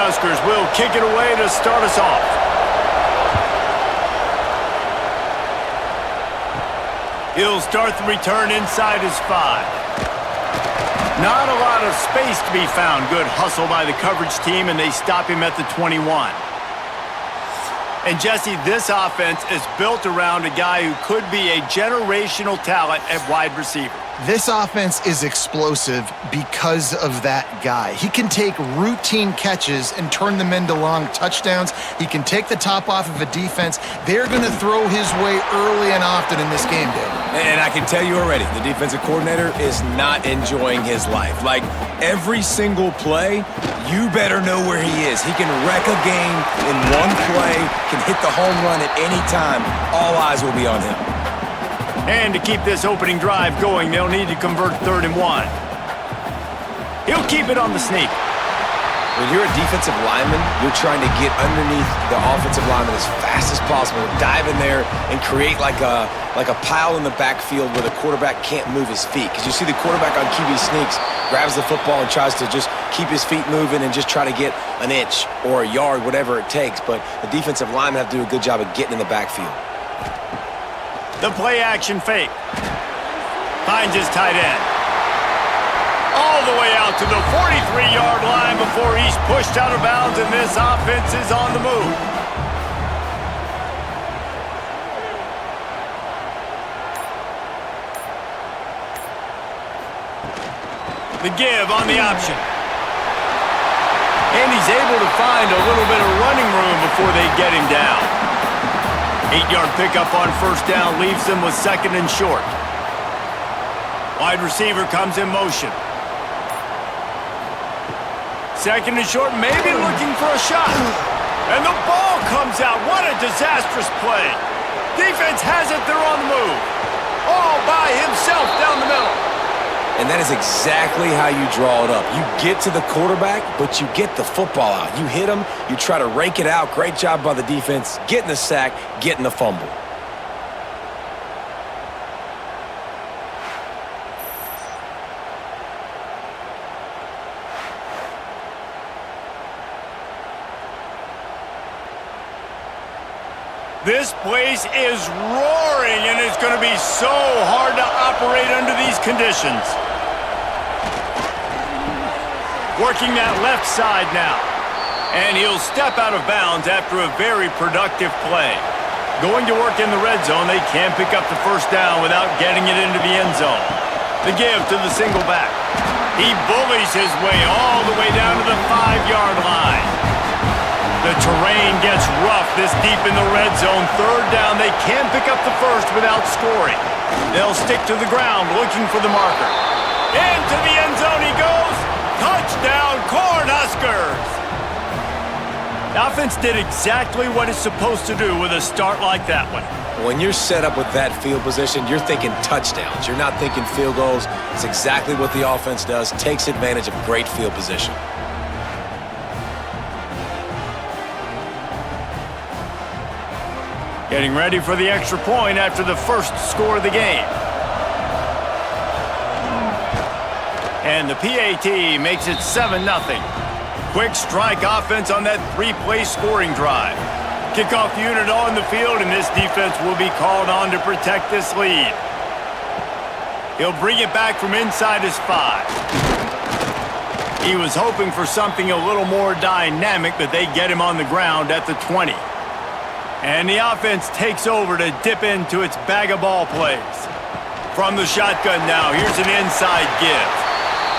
Cornhuskers will kick it away to start us off. He'll start the return inside his 5. Not a lot of space to be found. Good hustle by the coverage team, and they stop him at the 21. And, Jesse, this offense is built around a guy who could be a generational talent at wide receiver. This offense is explosive because of that guy. He can take routine catches and turn them into long touchdowns. He can take the top off of a defense. They're going to throw his way early and often in this game, Dave. And I can tell you already, the defensive coordinator is not enjoying his life. Like, every single play, you better know where he is. He can wreck a game in one play, can hit the home run at any time. All eyes will be on him. And to keep this opening drive going, they'll need to convert 3rd and 1. He'll keep it on the sneak. When you're a defensive lineman, you're trying to get underneath the offensive lineman as fast as possible, dive in there and create like a pile in the backfield where the quarterback can't move his feet. Because you see the quarterback on QB sneaks, grabs the football and tries to just keep his feet moving and just try to get an inch or a yard, whatever it takes. But the defensive linemen have to do a good job of getting in the backfield. The play-action fake. Finds his tight end. All the way out to the 43-yard line before he's pushed out of bounds, and this offense is on the move. The give on the option. And he's able to find a little bit of running room before they get him down. 8-yard pickup on 1st down leaves them with 2nd and short. Wide receiver comes in motion. 2nd and short, maybe looking for a shot. And the ball comes out. What a disastrous play. Defense has it, they're on the move. All by himself down the middle. And that is exactly how you draw it up. You get to the quarterback, but you get the football out. You hit him, you try to rake it out. Great job by the defense, getting the sack, getting the fumble. This place is roaring, and it's going to be so hard to operate under these conditions. Working that left side now. And he'll step out of bounds after a very productive play. Going to work in the red zone, they can't pick up the 1st down without getting it into the end zone. The give to the single back. He bullies his way all the way down to the 5-yard line. The terrain gets rough this deep in the red zone. 3rd down, they can't pick up the 1st without scoring. They'll stick to the ground looking for the marker. Into the end zone he goes. Touchdown, Cornhuskers! The offense did exactly what it's supposed to do with a start like that one. When you're set up with that field position, you're thinking touchdowns. You're not thinking field goals. It's exactly what the offense does. Takes advantage of great field position. Getting ready for the extra point after the 1st score of the game. And the PAT makes it 7-0. Quick strike offense on that 3-play scoring drive. Kickoff unit on the field, and this defense will be called on to protect this lead. He'll bring it back from inside his 5. He was hoping for something a little more dynamic, but they get him on the ground at the 20. And the offense takes over to dip into its bag of ball plays. From the shotgun now, here's an inside give.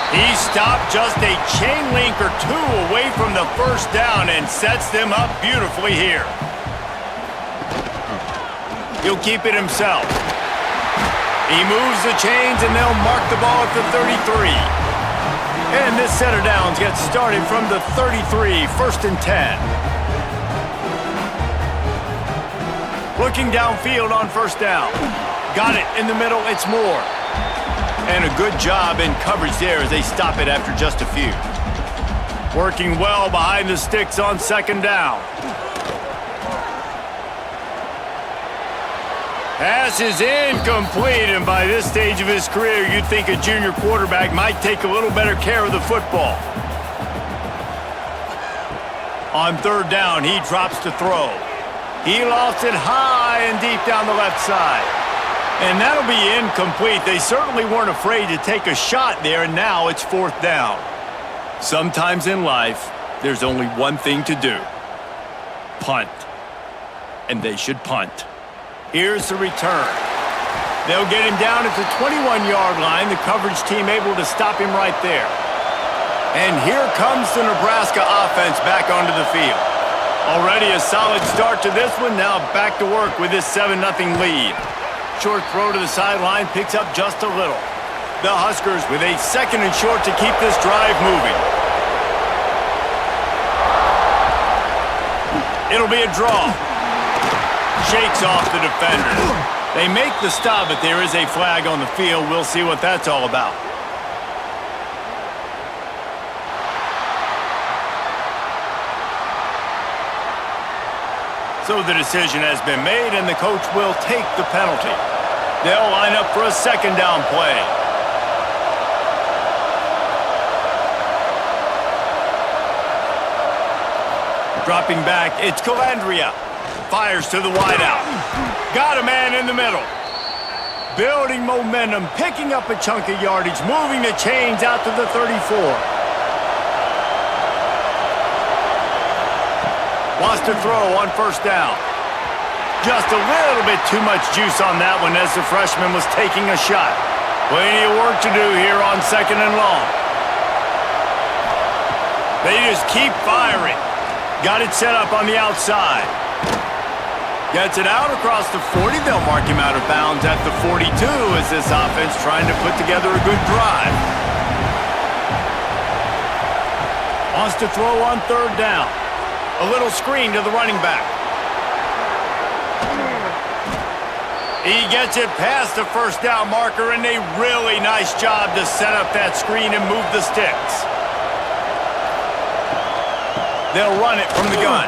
He stopped just a chain link or 2 away from the 1st down and sets them up beautifully here. He'll keep it himself. He moves the chains, and they'll mark the ball at the 33. And this set of downs gets started from the 33, 1st and 10. Looking downfield on 1st down. Got it in the middle, it's Moore. And a good job in coverage there as they stop it after just a few. Working well behind the sticks on 2nd down. Pass is incomplete, and by this stage of his career, you'd think a junior quarterback might take a little better care of the football. On third down, he drops to throw. He lofts it high and deep down the left side. And that'll be incomplete. They certainly weren't afraid to take a shot there, and now it's fourth down. Sometimes in life, there's only one thing to do. Punt. And they should punt. Here's the return. They'll get him down at the 21-yard line. The coverage team able to stop him right there. And here comes the Nebraska offense back onto the field. Already a solid start to this one. Now back to work with this 7-0 lead. Short throw to the sideline, picks up just a little. The Huskers with a 2nd and short to keep this drive moving. It'll be a draw. Shakes off the defender. They make the stop, but there is a flag on the field. We'll see what that's all about. So the decision has been made, and the coach will take the penalty. They'll line up for a 2nd down play. Dropping back, it's Calandria. Fires to the wideout. Got a man in the middle. Building momentum, picking up a chunk of yardage, moving the chains out to the 34. Wants to throw on first down. Just a little bit too much juice on that one as the freshman was taking a shot. Plenty of work to do here on 2nd and long. They just keep firing. Got it set up on the outside. Gets it out across the 40. They'll mark him out of bounds at the 42 as this offense trying to put together a good drive. Wants to throw on third down. A little screen to the running back. He gets it past the first down marker, and a really nice job to set up that screen and move the sticks. They'll run it from the gun.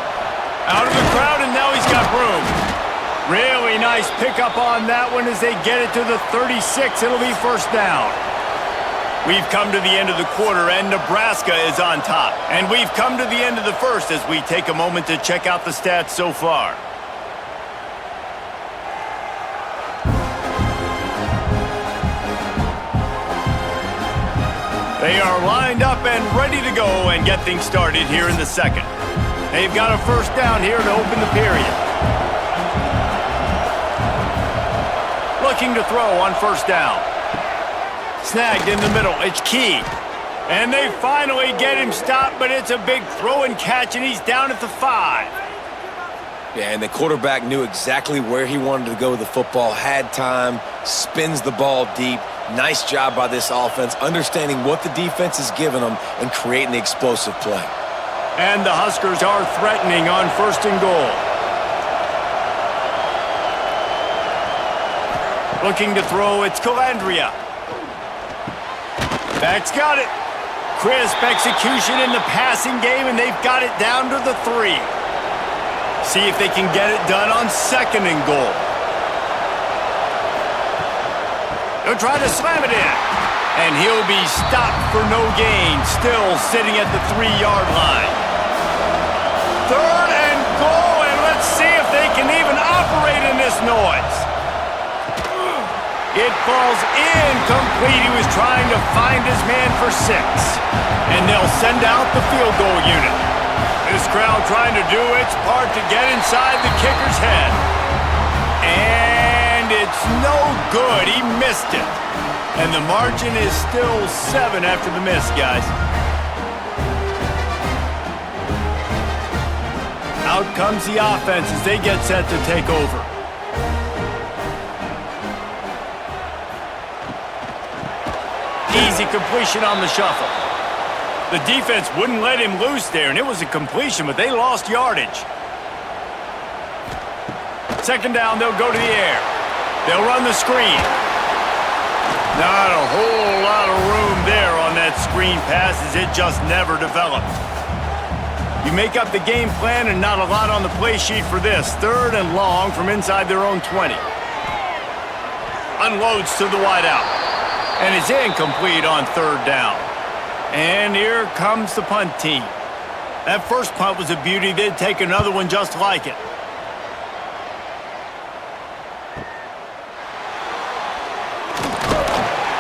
Out of the crowd, and now he's got room. Really nice pickup on that one as they get it to the 36. It'll be first down. We've come to the end of the quarter, and Nebraska is on top. And we've come to the end of the first as we take a moment to check out the stats so far. They are lined up and ready to go and get things started here in the second. They've got a first down here to open the period. Looking to throw on first down. Snagged in the middle. It's Key. And they finally get him stopped, but it's a big throw and catch, and he's down at the 5. Yeah, and the quarterback knew exactly where he wanted to go with the football, had time, spins the ball deep. Nice job by this offense, understanding what the defense is giving them and creating the explosive play. And the Huskers are threatening on 1st and goal. Looking to throw, it's Calandria. Back's got it. Crisp execution in the passing game, and they've got it down to the 3. See if they can get it done on 2nd and goal. They'll try to slam it in. And he'll be stopped for no gain, still sitting at the 3-yard line. 3rd and goal, and let's see if they can even operate in this noise. It falls incomplete. He was trying to find his man for 6. And they'll send out the field goal unit. This crowd trying to do its part to get inside the kicker's head. And it's no good. He missed it. And the margin is still 7 after the miss, guys. Out comes the offense as they get set to take over. Easy completion on the shuffle. The defense wouldn't let him loose there, and it was a completion, but they lost yardage. 2nd down, they'll go to the air. They'll run the screen. Not a whole lot of room there on that screen pass as it just never developed. You make up the game plan and not a lot on the play sheet for this. 3rd and long from inside their own 20. Unloads to the wideout. And it's incomplete on 3rd down. And here comes the punt team. That first punt was a beauty. They'd take another one just like it.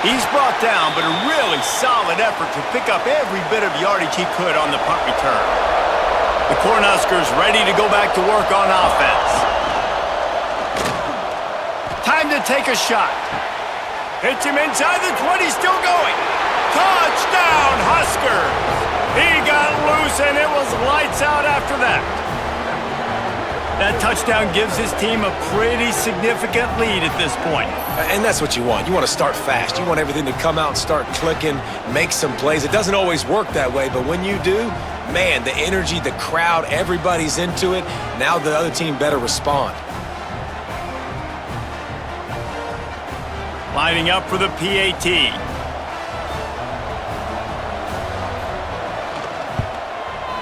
He's brought down, but a really solid effort to pick up every bit of yardage he could on the punt return. The Cornhuskers ready to go back to work on offense. Time to take a shot. Hits him inside the 20, still going. Touchdown, Huskers! He got loose, and it was lights out after that. That touchdown gives his team a pretty significant lead at this point. And that's what you want. You want to start fast. You want everything to come out and start clicking, make some plays. It doesn't always work that way, but when you do, man, the energy, the crowd, everybody's into it. Now the other team better respond. Lining up for the PAT.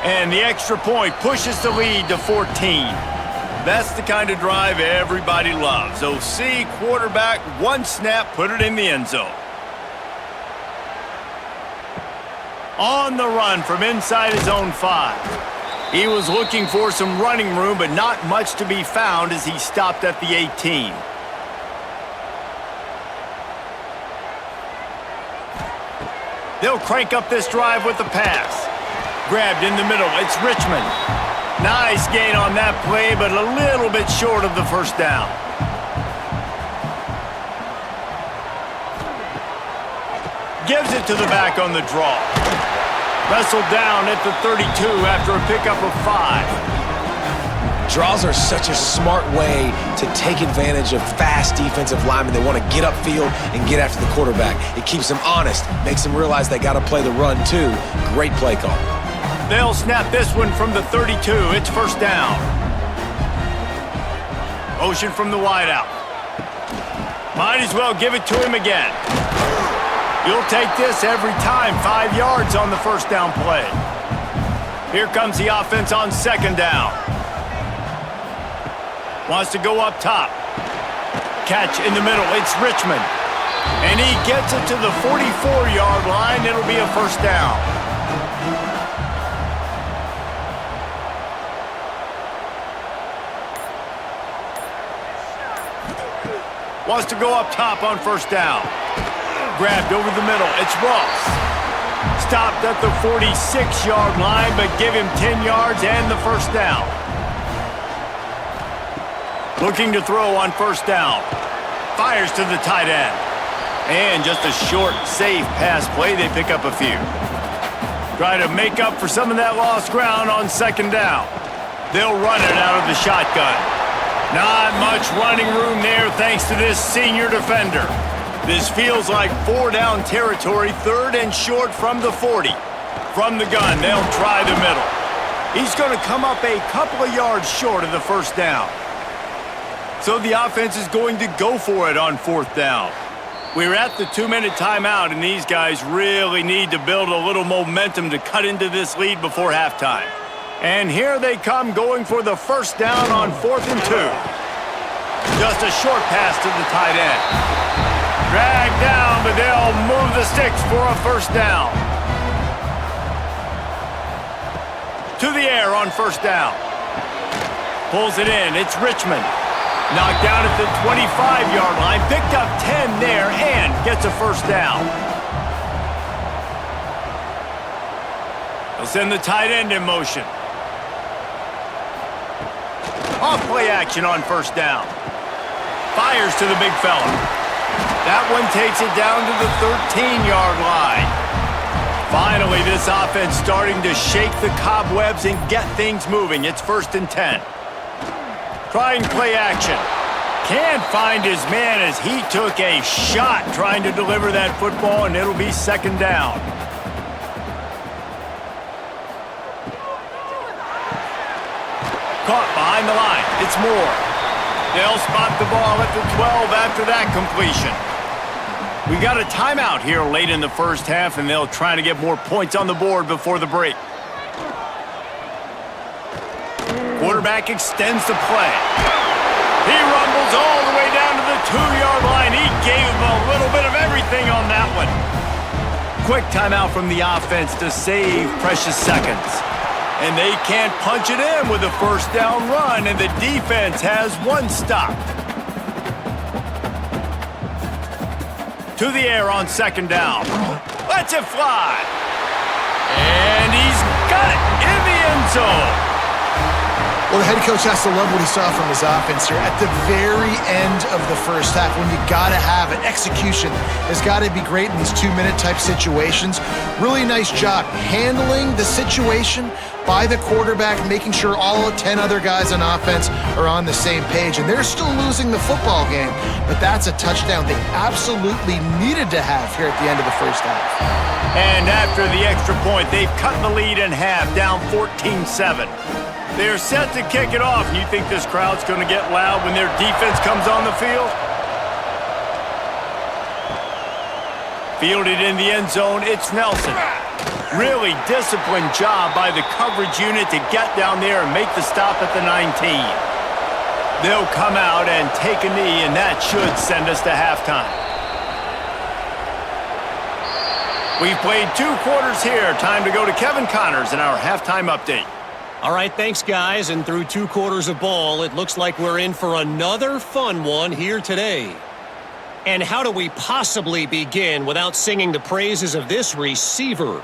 And the extra point pushes the lead to 14. That's the kind of drive everybody loves. OC, quarterback, one snap, put it in the end zone. On the run from inside his own 5. He was looking for some running room, but not much to be found as he stopped at the 18. They'll crank up this drive with the pass. Grabbed in the middle, it's Richmond. Nice gain on that play, but a little bit short of the first down. Gives it to the back on the draw. Wrestled down at the 32 after a pickup of 5. Draws are such a smart way to take advantage of fast defensive linemen. They want to get upfield and get after the quarterback. It keeps them honest, makes them realize they got to play the run too. Great play call. They'll snap this one from the 32. It's first down. Motion from the wideout. Might as well give it to him again. You'll take this every time. 5 yards on the first down play. Here comes the offense on second down. Wants to go up top. Catch in the middle. It's Richmond. And he gets it to the 44-yard line. It'll be a first down. Wants to go up top on first down. Grabbed over the middle. It's Ross. Stopped at the 46-yard line, but give him 10 yards and the first down. Looking to throw on first down. Fires to the tight end. And just a short, safe pass play. They pick up a few. Try to make up for some of that lost ground on second down. They'll run it out of the shotgun. Not much running room there thanks to this senior defender. This feels like 4-down territory, 3rd and short from the 40. From the gun, they'll try the middle. He's going to come up a couple of yards short of the first down. So the offense is going to go for it on 4th down. We're at the 2-minute timeout, and these guys really need to build a little momentum to cut into this lead before halftime. And here they come going for the first down on 4th and 2. Just a short pass to the tight end. Dragged down, but they'll move the sticks for a first down. To the air on first down. Pulls it in. It's Richmond. Knocked down at the 25-yard line. Picked up 10 there and gets a first down. They'll send the tight end in motion. Off play action on first down. Fires to the big fella. That one takes it down to the 13-yard line. Finally, this offense starting to shake the cobwebs and get things moving. It's 1st and 10. Trying play action. Can't find his man as he took a shot trying to deliver that football, and it'll be 2nd down. Caught behind the line. It's Moore. They'll spot the ball at the 12 after that completion. We got a timeout here late in the first half, and they'll try to get more points on the board before the break. Quarterback extends the play. He rumbles all the way down to the 2-yard line. He gave him a little bit of everything on that one. Quick timeout from the offense to save precious seconds. And they can't punch it in with a first down run, and the defense has one stop. To the air on second down. Lets it fly. And he's got it in the end zone. Well, the head coach has to love what he saw from his offense here at the very end of the first half when you got to have it. Execution has got to be great in these 2-minute type situations. Really nice job handling the situation by the quarterback, making sure all 10 other guys on offense are on the same page. And they're still losing the football game, but that's a touchdown they absolutely needed to have here at the end of the first half. And after the extra point, they've cut the lead in half, down 14-7. They're set to kick it off, and you think this crowd's going to get loud when their defense comes on the field? Fielded in the end zone, it's Nelson. Really disciplined job by the coverage unit to get down there and make the stop at the 19. They'll come out and take a knee, and that should send us to halftime. We've played 2 quarters here. Time to go to Kevin Connors in our halftime update. All right, thanks, guys. And through 2 quarters of ball, it looks like we're in for another fun one here today. And how do we possibly begin without singing the praises of this receiver?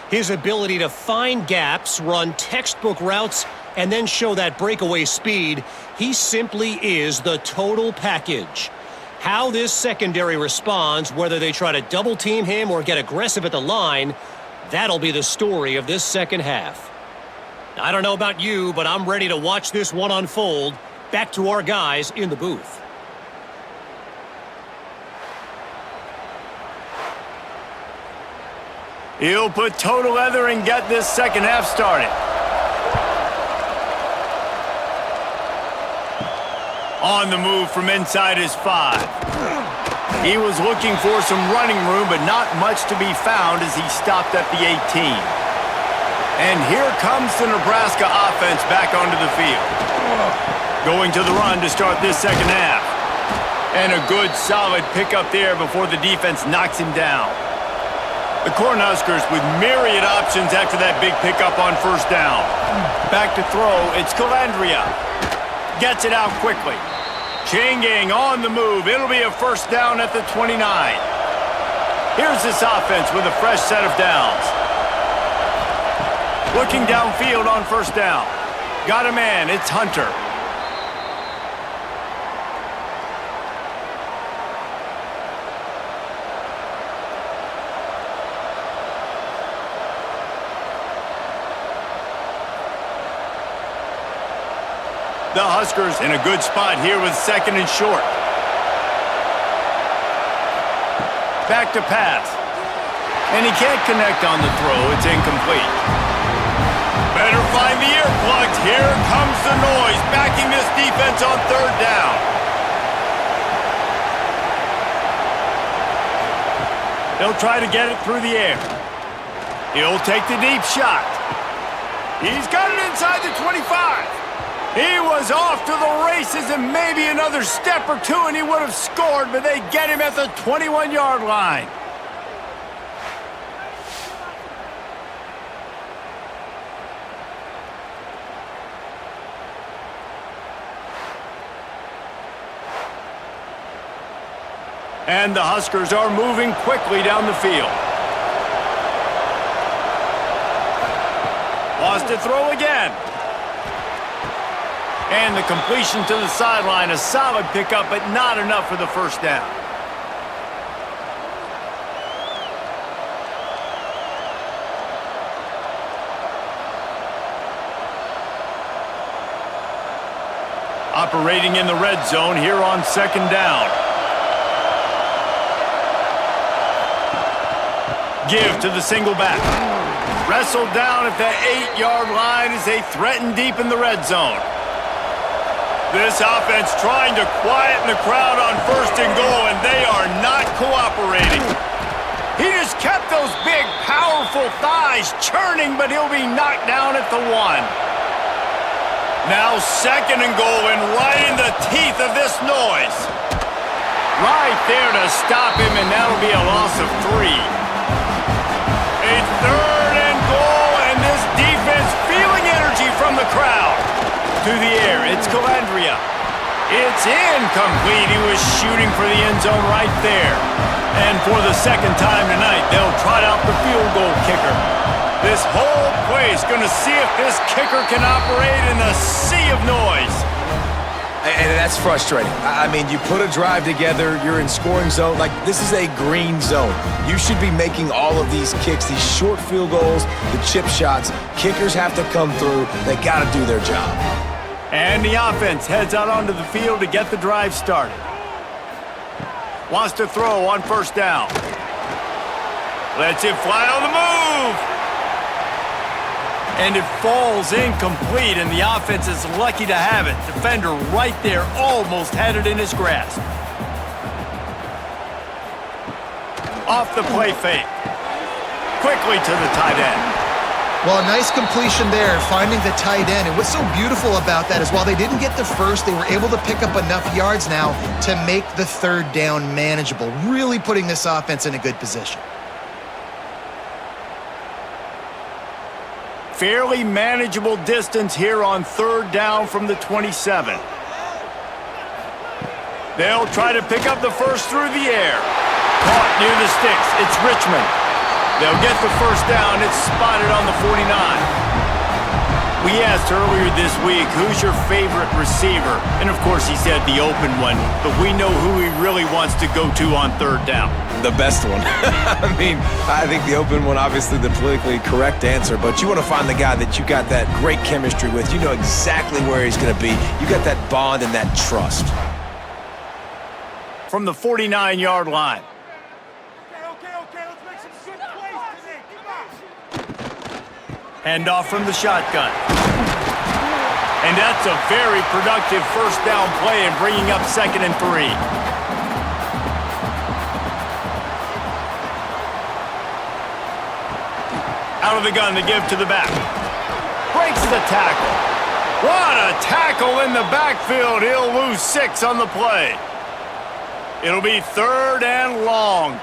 His ability to find gaps, run textbook routes, and then show that breakaway speed. He simply is the total package. How this secondary responds, whether they try to double-team him or get aggressive at the line, that'll be the story of this second half. I don't know about you, but I'm ready to watch this one unfold. Back to our guys in the booth. He'll put total leather and get this second half started. On the move from inside his 5. He was looking for some running room, but not much to be found as he stopped at the 18. And here comes the Nebraska offense back onto the field. Going to the run to start this second half. And a good, solid pickup there before the defense knocks him down. The Cornhuskers with myriad options after that big pickup on first down. Back to throw, it's Calandria. Gets it out quickly. Chain gang on the move. It'll be a first down at the 29. Here's this offense with a fresh set of downs. Looking downfield on first down. Got a man, it's Hunter. The Huskers in a good spot here with second and short. Back to pass. And he can't connect on the throw, it's incomplete. Better find the earplugs. Here comes the noise, backing this defense on third down. He'll try to get it through the air. He'll take the deep shot. He's got it inside the 25. He was off to the races and maybe another step or two and he would have scored, but they get him at the 21-yard line. And the Huskers are moving quickly down the field. Lost to throw again. And the completion to the sideline, a solid pickup, but not enough for the first down. Operating in the red zone here on second down. Give to the single back. Wrestled down at the 8-yard line as they threaten deep in the red zone. This offense trying to quieten the crowd on first and goal, and they are not cooperating. He just kept those big, powerful thighs churning, but he'll be knocked down at the 1. Now second and goal, and right in the teeth of this noise. Right there to stop him, and that'll be a loss of 3. A third and goal, and this defense feeling it. from the crowd. To the air, it's Calandria. It's incomplete. He was shooting for the end zone right there. And for the second time tonight, they'll trot out the field goal kicker. This whole place going to see if this kicker can operate in a sea of noise. And that's frustrating. I mean, you put a drive together, you're in scoring zone. Like, this is a green zone. You should be making all of these kicks, these short field goals, the chip shots. Kickers have to come through. They got to do their job. And the offense heads out onto the field to get the drive started. Wants to throw on first down. Lets it fly on the move. And it falls incomplete, and the offense is lucky to have it. Defender right there almost had it in his grasp. Off the play fake. Quickly to the tight end. Well, a nice completion there, finding the tight end. And what's so beautiful about that is while they didn't get the first, they were able to pick up enough yards now to make the third down manageable, really putting this offense in a good position. Fairly manageable distance here on third down from the 27. They'll try to pick up the first through the air. Caught near the sticks. It's Richmond. They'll get the first down. It's spotted on the 49. We asked earlier this week, who's your favorite receiver? And of course he said the open one, but we know who he really wants to go to on third down. The best one. I mean, I think the open one, obviously the politically correct answer, but you want to find the guy that you got that great chemistry with. You know exactly where he's going to be. You got that bond and that trust. From the 49-yard line. Okay, let's make some good plays today. Come on. Handoff from the shotgun. And that's a very productive first down play and bringing up 2nd and 3. Out of the gun to give to the back. Breaks the tackle. What a tackle in the backfield. He'll lose 6 on the play. It'll be 3rd and long.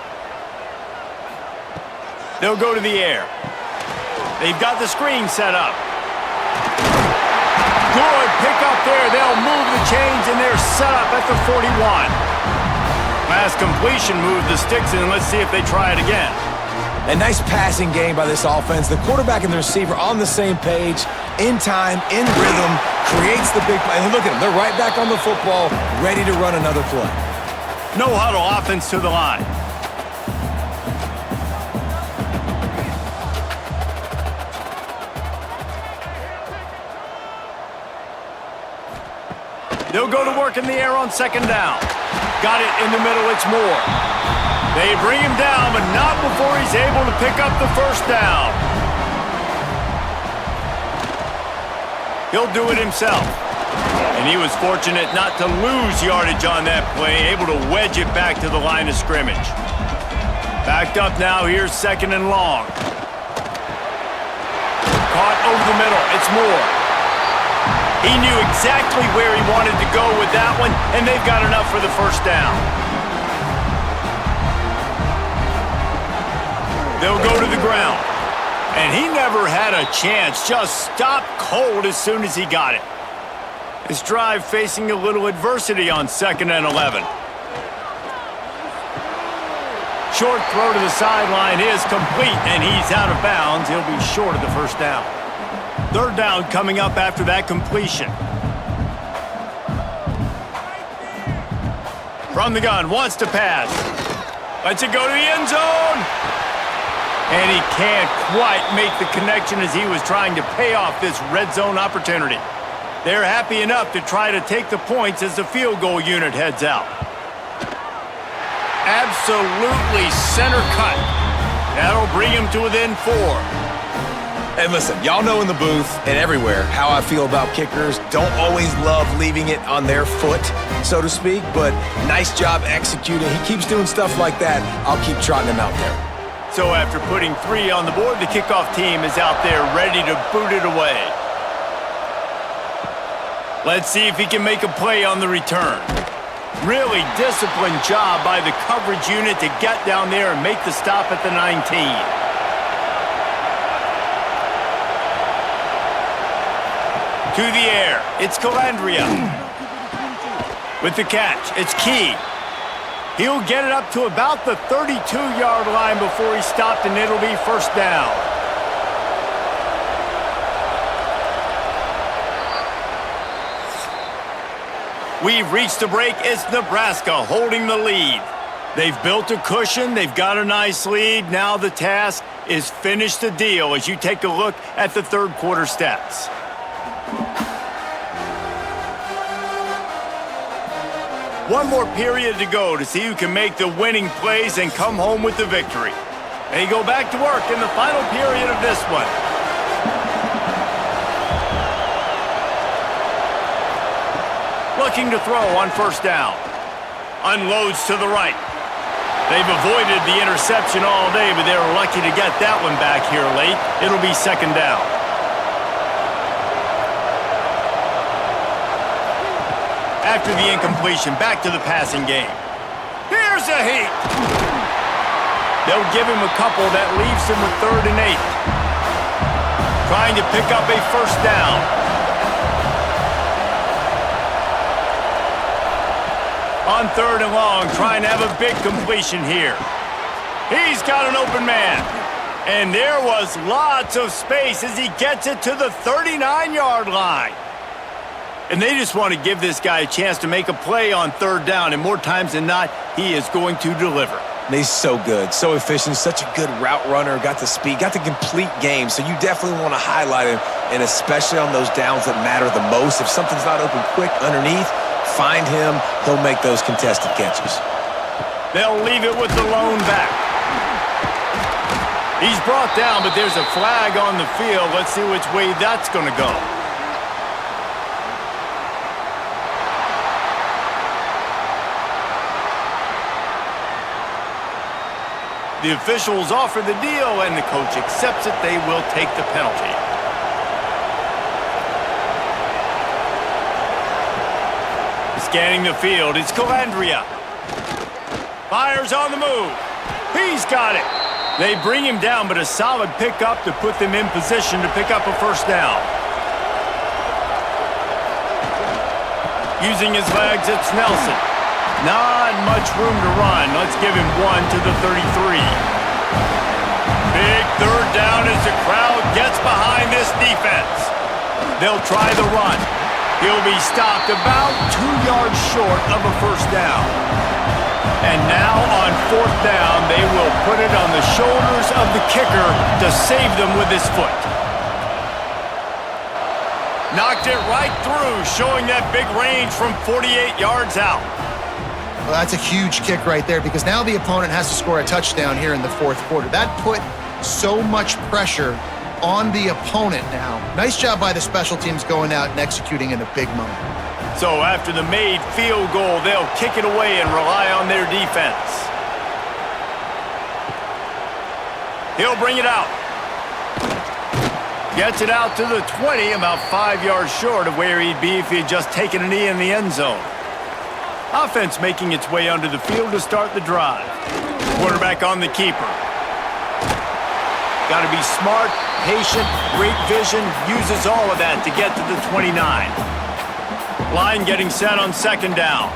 They'll go to the air. They've got the screen set up. Good pick up there. They'll move the chains, and they're set up at the 41. Last completion moved the sticks in. Let's see if they try it again. A nice passing game by this offense. The quarterback and the receiver on the same page, in time, in rhythm, creates the big play. And look at them. They're right back on the football, ready to run another play. No huddle offense to the line. They'll go to work in the air on 2nd down. Got it in the middle. It's Moore. They bring him down, but not before he's able to pick up the first down. He'll do it himself. And he was fortunate not to lose yardage on that play, able to wedge it back to the line of scrimmage. Backed up now, here's 2nd and long. Caught over the middle, it's Moore. He knew exactly where he wanted to go with that one, and they've got enough for the first down. They'll go to the ground. And he never had a chance, just stopped cold as soon as he got it. His drive facing a little adversity on 2nd and 11. Short throw to the sideline is complete, and he's out of bounds. He'll be short of the first down. 3rd down coming up after that completion. From the gun, wants to pass. Lets it go to the end zone. And he can't quite make the connection as he was trying to pay off this red zone opportunity. They're happy enough to try to take the points as the field goal unit heads out. Absolutely center cut. That'll bring him to within 4. And listen, y'all know in the booth and everywhere how I feel about kickers. Don't always love leaving it on their foot, so to speak, but nice job executing. He keeps doing stuff like that. I'll keep trotting him out there. So after putting 3 on the board, the kickoff team is out there ready to boot it away. Let's see if he can make a play on the return. Really disciplined job by the coverage unit to get down there and make the stop at the 19. To the air, it's Calandria. With the catch, it's Key. He'll get it up to about the 32-yard line before he's stopped, and it'll be first down. We've reached the break. It's Nebraska holding the lead. They've built a cushion. They've got a nice lead. Now the task is finish the deal as you take a look at the third quarter stats. One more period to go to see who can make the winning plays and come home with the victory. They go back to work in the final period of this one. Looking to throw on first down. Unloads to the right. They've avoided the interception all day, but they were lucky to get that one back here late. It'll be second down. After the incompletion, back to the passing game. Here's a heat. They'll give him a couple that leaves him with 3rd and 8. Trying to pick up a first down. On 3rd and long, trying to have a big completion here. He's got an open man. And there was lots of space as he gets it to the 39-yard line. And they just want to give this guy a chance to make a play on 3rd down, and more times than not, he is going to deliver. And he's so good, so efficient, such a good route runner, got the speed, got the complete game, so you definitely want to highlight him, and especially on those downs that matter the most. If something's not open quick underneath, find him, he'll make those contested catches. They'll leave it with the lone back. He's brought down, but there's a flag on the field. Let's see which way that's going to go. The officials offer the deal, and the coach accepts it. They will take the penalty. Scanning the field, it's Calandria. Fires on the move. He's got it. They bring him down, but a solid pickup to put them in position to pick up a first down. Using his legs, it's Nelson. Not much room to run. Let's give him one to the 33. Big 3rd down as the crowd gets behind this defense. They'll try the run. He'll be stopped about 2 yards short of a first down. And now on 4th down, they will put it on the shoulders of the kicker to save them with his foot. Knocked it right through, showing that big range from 48 yards out. Well, that's a huge kick right there because now the opponent has to score a touchdown here in the 4th quarter. That put so much pressure on the opponent now. Nice job by the special teams going out and executing in a big moment. So after the made field goal, they'll kick it away and rely on their defense. He'll bring it out. Gets it out to the 20, about 5 yards short of where he'd be if he had just taken a knee in the end zone. Offense making its way onto the field to start the drive. Quarterback on the keeper. Got to be smart, patient, great vision, uses all of that to get to the 29. Line getting set on 2nd down.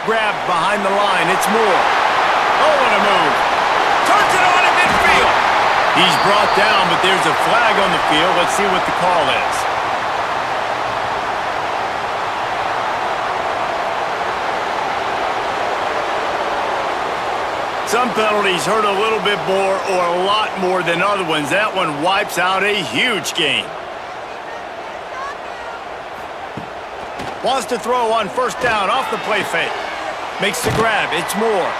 Grabbed behind the line, it's Moore. Oh, what a move. Turns it on in midfield. He's brought down, but there's a flag on the field. Let's see what the call is. Some penalties hurt a little bit more or a lot more than other ones. That one wipes out a huge game. Wants to throw on 1st down off the play fake. Makes the grab. It's Moore.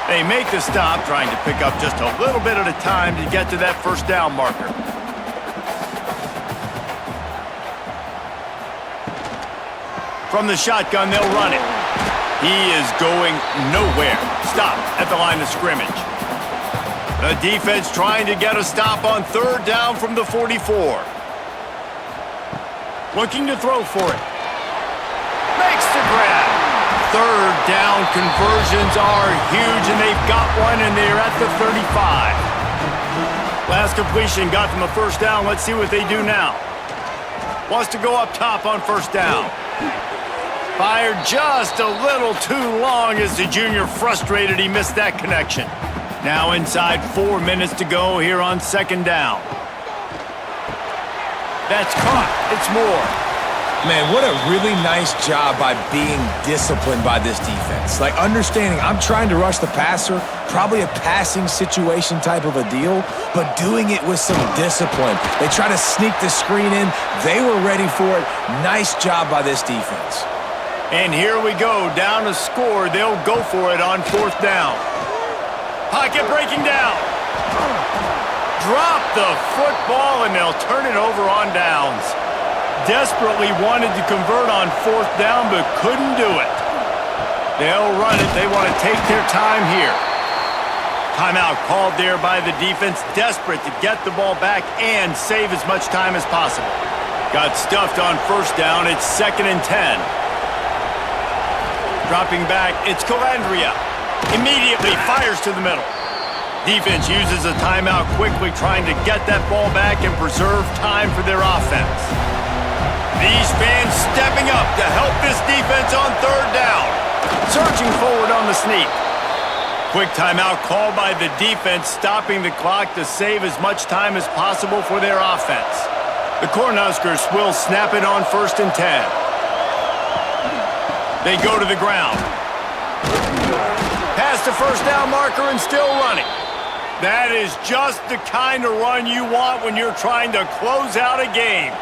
They make the stop, trying to pick up just a little bit at a time to get to that 1st down marker. From the shotgun, they'll run it. He is going nowhere. Stop at the line of scrimmage. The defense trying to get a stop on 3rd down from the 44. Looking to throw for it. Makes the grab. 3rd down conversions are huge, and they've got one, and they're at the 35. Last completion got them a first down. Let's see what they do now. Wants to go up top on first down. Fired just a little too long as the junior frustrated he missed that connection. Now inside 4 minutes to go here on second down. That's caught. It's Moore. Man, what a really nice job by being disciplined by this defense. Like understanding I'm trying to rush the passer, probably a passing situation type of a deal, but doing it with some discipline. They try to sneak the screen in. They were ready for it. Nice job by this defense. And here we go, down a score. They'll go for it on fourth down. Pocket breaking down. Drop the football, and they'll turn it over on downs. Desperately wanted to convert on fourth down, but couldn't do it. They'll run it. They want to take their time here. Timeout called there by the defense, desperate to get the ball back and save as much time as possible. Got stuffed on first down. It's 2nd and 10. Dropping back, it's Calandria. Immediately fires to the middle. Defense uses a timeout quickly, trying to get that ball back and preserve time for their offense. These fans stepping up to help this defense on third down. Surging forward on the sneak. Quick timeout called by the defense, stopping the clock to save as much time as possible for their offense. The Cornhuskers will snap it on 1st and 10. They go to the ground. Past the first down marker and still running. That is just the kind of run you want when you're trying to close out a game.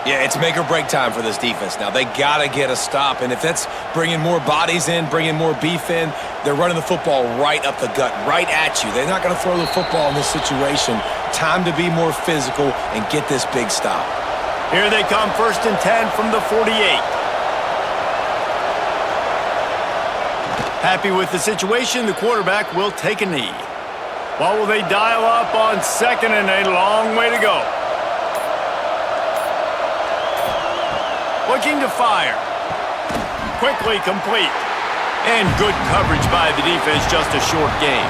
Yeah, it's make or break time for this defense now. They got to get a stop, and if that's bringing more bodies in, bringing more beef in, they're running the football right up the gut, right at you. They're not going to throw the football in this situation. Time to be more physical and get this big stop. Here they come, 1st and 10 from the 48. Happy with the situation, the quarterback will take a knee. What will they dial up on 2nd and a long way to go? Looking to fire. Quickly complete. And good coverage by the defense, just a short gain.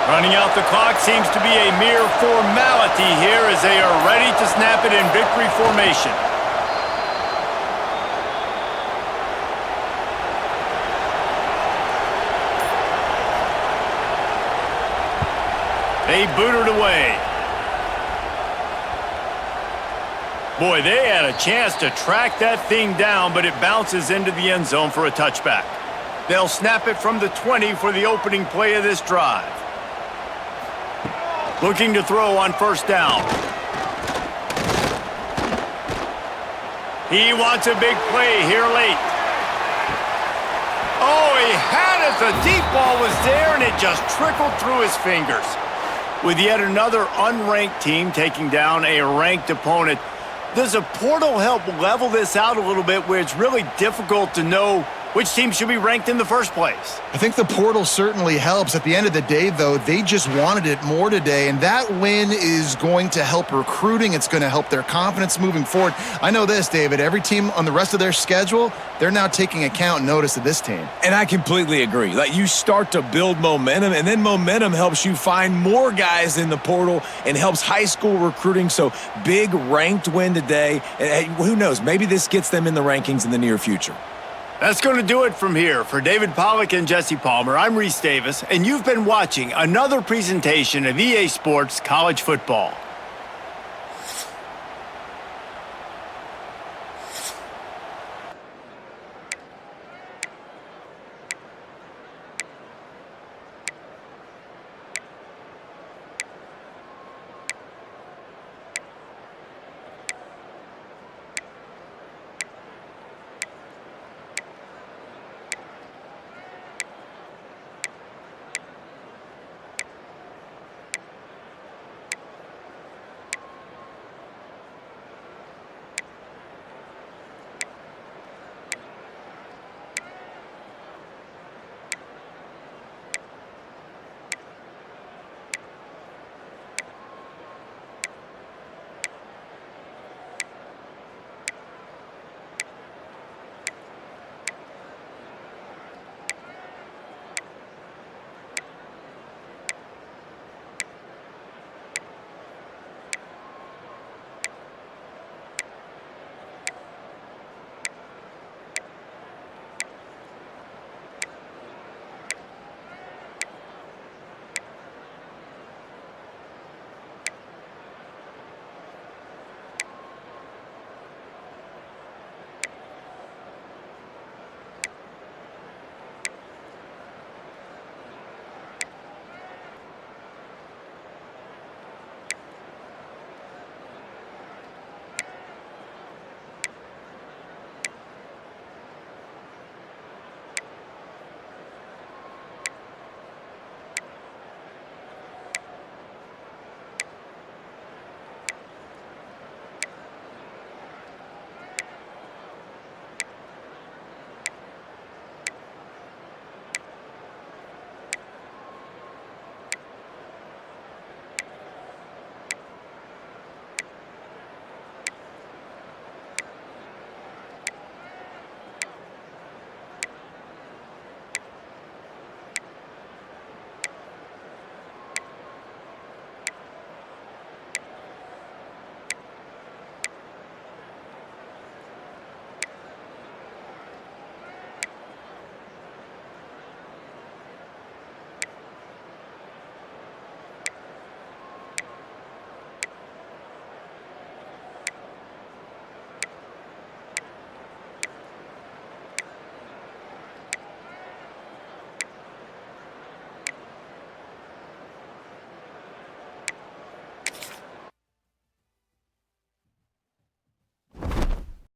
Running out the clock seems to be a mere formality here as they are ready to snap it in victory formation. They booted away. Boy, they had a chance to track that thing down, but it bounces into the end zone for a touchback. They'll snap it from the 20 for the opening play of this drive. Looking to throw on first down. He wants a big play here late. Oh, he had it. The deep ball was there, and it just trickled through his fingers. With yet another unranked team taking down a ranked opponent, does a portal help level this out a little bit where it's really difficult to know which team should be ranked in the first place? I think the portal certainly helps. At the end of the day, though, they just wanted it more today, and that win is going to help recruiting. It's going to help their confidence moving forward. I know this, David, every team on the rest of their schedule, they're now taking account and notice of this team. And I completely agree. Like, you start to build momentum, and then momentum helps you find more guys in the portal and helps high school recruiting. So big ranked win today. And who knows, maybe this gets them in the rankings in the near future. That's going to do it from here. For David Pollack and Jesse Palmer, I'm Reese Davis, and you've been watching another presentation of EA Sports College Football.